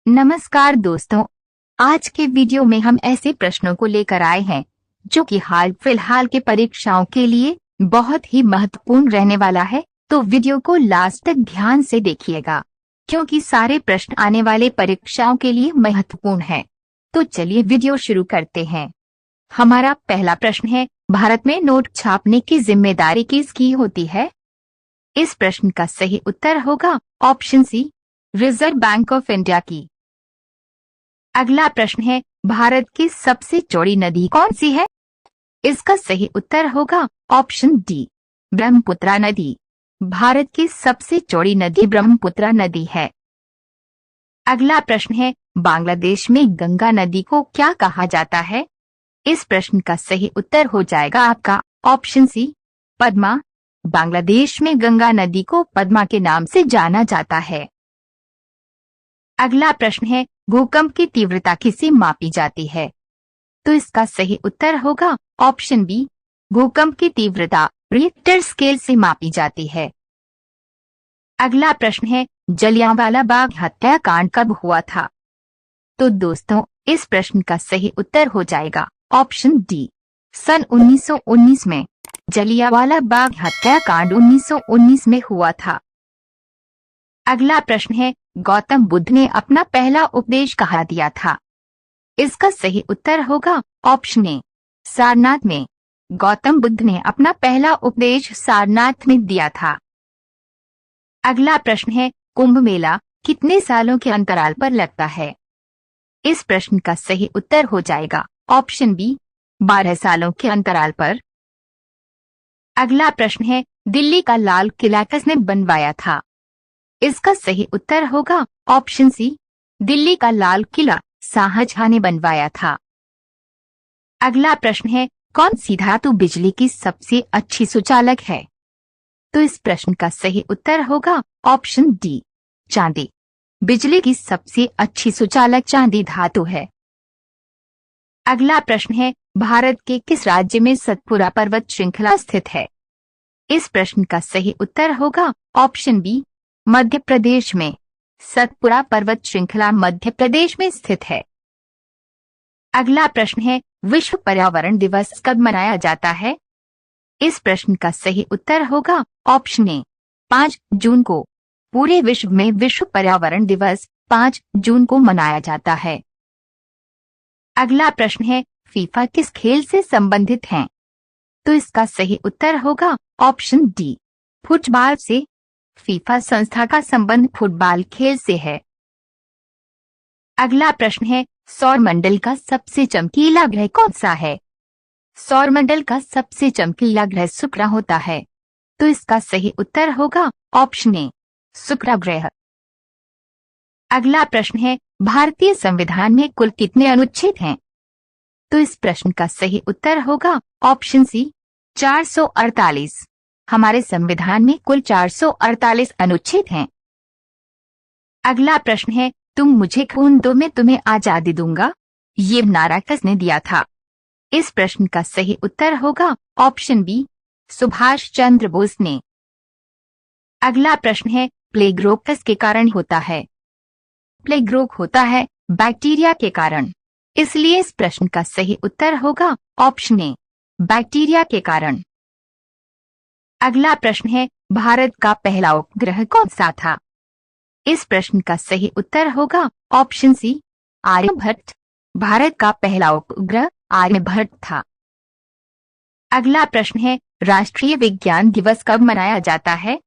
नमस्कार दोस्तों, आज के वीडियो में हम ऐसे प्रश्नों को लेकर आए हैं जो कि हाल फिलहाल के परीक्षाओं के लिए बहुत ही महत्वपूर्ण रहने वाला है। तो वीडियो को लास्ट तक ध्यान से देखिएगा क्योंकि सारे प्रश्न आने वाले परीक्षाओं के लिए महत्वपूर्ण है। तो चलिए वीडियो शुरू करते हैं। हमारा पहला प्रश्न है, भारत में नोट छापने की जिम्मेदारी किसकी होती है? इस प्रश्न का सही उत्तर होगा option C, reserve bank of India की। अगला प्रश्न है, भारत की सबसे चौड़ी नदी कौन सी है? इसका सही उत्तर होगा ऑप्शन डी, ब्रह्मपुत्र नदी। भारत की सबसे चौड़ी नदी ब्रह्मपुत्र नदी है। अगला प्रश्न है, बांग्लादेश में गंगा नदी को क्या कहा जाता है? इस प्रश्न का सही उत्तर हो जाएगा आपका ऑप्शन सी, पद्मा। बांग्लादेश में गंगा नदी को पद्मा के नाम से जाना जाता है। अगला प्रश्न है, भूकंप की तीव्रता किससे मापी जाती है? तो इसका सही उत्तर होगा ऑप्शन बी, भूकंप की तीव्रता रिक्टर स्केल से मापी जाती है। अगला प्रश्न है, जलियांवाला बाग हत्याकांड कब हुआ था? तो दोस्तों, इस प्रश्न का सही उत्तर हो जाएगा ऑप्शन डी, सन 1919 में। जलियांवाला बाग हत्याकांड 1919 में हुआ था। अगला प्रश्न है, गौतम बुद्ध ने अपना पहला उपदेश कहाँ दिया था? इसका सही उत्तर होगा ऑप्शन ए, सारनाथ में। गौतम बुद्ध ने अपना पहला उपदेश सारनाथ में दिया था। अगला प्रश्न है, कुंभ मेला कितने सालों के अंतराल पर लगता है? इस प्रश्न का सही उत्तर हो जाएगा ऑप्शन बी, 12 सालों के अंतराल पर। अगला प्रश्न है, दिल्ली का लाल किला किसने बनवाया था? इसका सही उत्तर होगा ऑप्शन सी, दिल्ली का लाल किला शाहजहां ने बनवाया था। अगला प्रश्न है, कौन सी धातु बिजली की सबसे अच्छी सुचालक है? तो इस प्रश्न का सही उत्तर होगा ऑप्शन डी, चांदी। बिजली की सबसे अच्छी सुचालक चांदी धातु है। अगला प्रश्न है, भारत के किस राज्य में सतपुरा पर्वत श्रृंखला स्थित है? इस प्रश्न का सही उत्तर होगा ऑप्शन बी, मध्य प्रदेश में। सतपुरा पर्वत श्रृंखला मध्य प्रदेश में स्थित है। अगला प्रश्न है, विश्व पर्यावरण दिवस कब मनाया जाता है? इस प्रश्न का सही उत्तर होगा ऑप्शन ए, 5 जून को। पूरे विश्व में विश्व पर्यावरण दिवस 5 जून को मनाया जाता है। अगला प्रश्न है, फीफा किस खेल से संबंधित है? तो इसका सही उत्तर होगा ऑप्शन डी, फुटबॉल से। फीफा संस्था का संबंध फुटबॉल खेल से है। अगला प्रश्न है, सौरमंडल का सबसे चमकीला ग्रह कौन सा है? सौरमंडल का सबसे चमकीला ग्रह शुक्र होता है। तो इसका सही उत्तर होगा ऑप्शन ए, शुक्र ग्रह। अगला प्रश्न है, भारतीय संविधान में कुल कितने अनुच्छेद हैं? तो इस प्रश्न का सही उत्तर होगा ऑप्शन सी, 448। हमारे संविधान में कुल 448 अनुच्छेद हैं। अगला प्रश्न है, तुम मुझे खून दो मैं तुम्हें आजादी दूंगा, ये नारा किसने दिया था? इस प्रश्न का सही उत्तर होगा ऑप्शन बी, सुभाष चंद्र बोस ने। अगला प्रश्न है, प्लेग रोग किसके कारण होता है? प्लेग रोग होता है बैक्टीरिया के कारण। इसलिए इस प्रश्न का सही उत्तर होगा ऑप्शन ए, बैक्टीरिया के कारण। अगला प्रश्न है, भारत का पहला उपग्रह कौन सा था? इस प्रश्न का सही उत्तर होगा ऑप्शन सी, आर्यभट्ट। भारत का पहला उपग्रह आर्यभट्ट था। अगला प्रश्न है, राष्ट्रीय विज्ञान दिवस कब मनाया जाता है?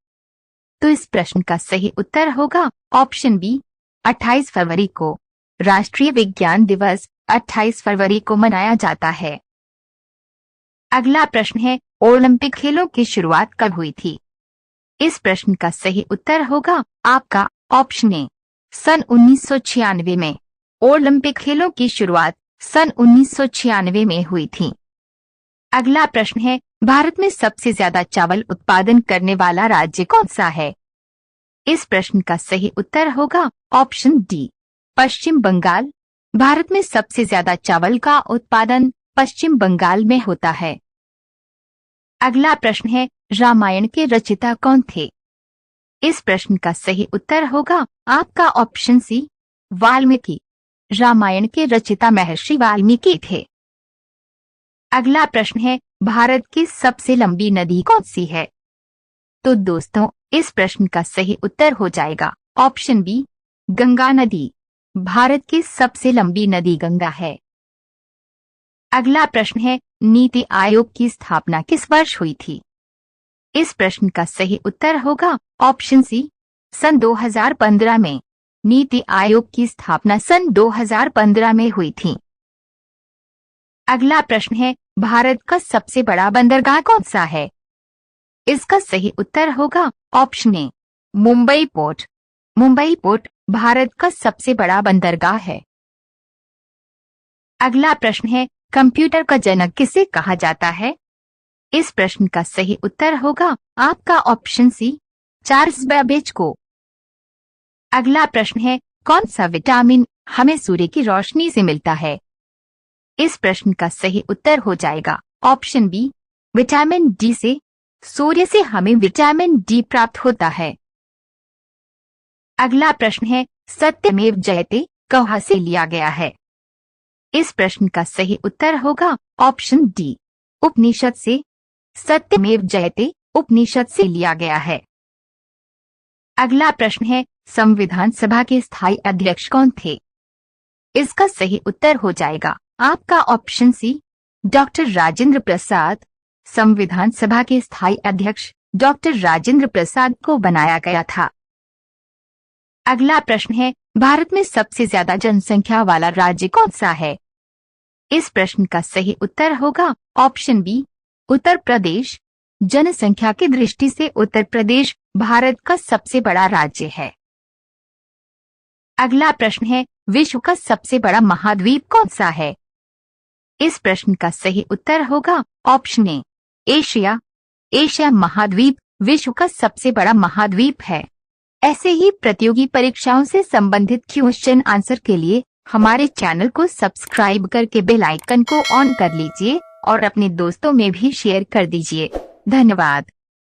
तो इस प्रश्न का सही उत्तर होगा ऑप्शन बी, 28 फरवरी को। राष्ट्रीय विज्ञान दिवस 28 फरवरी को मनाया जाता है। अगला प्रश्न है, ओलंपिक खेलों की शुरुआत कब हुई थी? इस प्रश्न का सही उत्तर होगा आपका ऑप्शन ए, सन 1996 में। ओलंपिक खेलों की शुरुआत सन 1996 में हुई थी। अगला प्रश्न है, भारत में सबसे ज्यादा चावल उत्पादन करने वाला राज्य कौन सा है? इस प्रश्न का सही उत्तर होगा ऑप्शन डी, पश्चिम बंगाल। भारत में सबसे ज्यादा चावल का उत्पादन पश्चिम बंगाल में होता है। अगला प्रश्न है, रामायण के रचयिता कौन थे? इस प्रश्न का सही उत्तर होगा आपका ऑप्शन सी, वाल्मीकि। रामायण के रचयिता महर्षि वाल्मीकि थे। अगला प्रश्न है, भारत की सबसे लंबी नदी कौन सी है? तो दोस्तों, इस प्रश्न का सही उत्तर हो जाएगा ऑप्शन बी, गंगा नदी। भारत की सबसे लंबी नदी गंगा है। अगला प्रश्न है, नीति आयोग की स्थापना किस वर्ष हुई थी? इस प्रश्न का सही उत्तर होगा ऑप्शन सी, सन 2015 में। नीति आयोग की स्थापना सन 2015 में हुई थी। अगला प्रश्न है, भारत का सबसे बड़ा बंदरगाह कौन सा है? इसका सही उत्तर होगा option A, Mumbai port. Mumbai port Bharat का सबसे बड़ा बंदरगाह है। अगला प्रश्न है, कंप्यूटर का जनक किसे कहा जाता है? इस प्रश्न का सही उत्तर होगा आपका ऑप्शन सी, चार्ल्स बेबेज को। अगला प्रश्न है, कौन सा विटामिन हमें सूर्य की रोशनी से मिलता है? इस प्रश्न का सही उत्तर हो जाएगा ऑप्शन बी, विटामिन डी से। सूर्य से हमें विटामिन डी प्राप्त होता है। अगला प्रश्न है, सत्यमेव जयते कहाँ से लिया गया है? इस प्रश्न का सही उत्तर होगा ऑप्शन डी, उपनिषद से। सत्यमेव जयते उपनिषद से लिया गया है। अगला प्रश्न है, संविधान सभा के स्थायी अध्यक्ष कौन थे? इसका सही उत्तर हो जाएगा आपका option C, doctor Rajendra Prasad. संविधान सभा के स्थायी अध्यक्ष डॉक्टर राजेंद्र प्रसाद को बनाया गया था। अगला प्रश्न है, भारत में सबसे ज्यादा जनसंख्या वाला राज्य कौन सा है? इस प्रश्न का सही उत्तर होगा ऑप्शन बी, उत्तर प्रदेश। जनसंख्या की दृष्टि से उत्तर प्रदेश भारत का सबसे बड़ा राज्य है। अगला प्रश्न है, विश्व का सबसे बड़ा महाद्वीप कौन सा है? इस प्रश्न का सही उत्तर होगा ऑप्शन ए, एशिया। एशिया महाद्वीप विश्व का सबसे बड़ा महाद्वीप है। ऐसे ही प्रतियोगी परीक्षाओं से संबंधित क्वेश्चन आंसर के लिए हमारे चैनल को सब्सक्राइब करके बेल आइकन को ऑन कर लीजिए और अपने दोस्तों में भी शेयर कर दीजिए। धन्यवाद।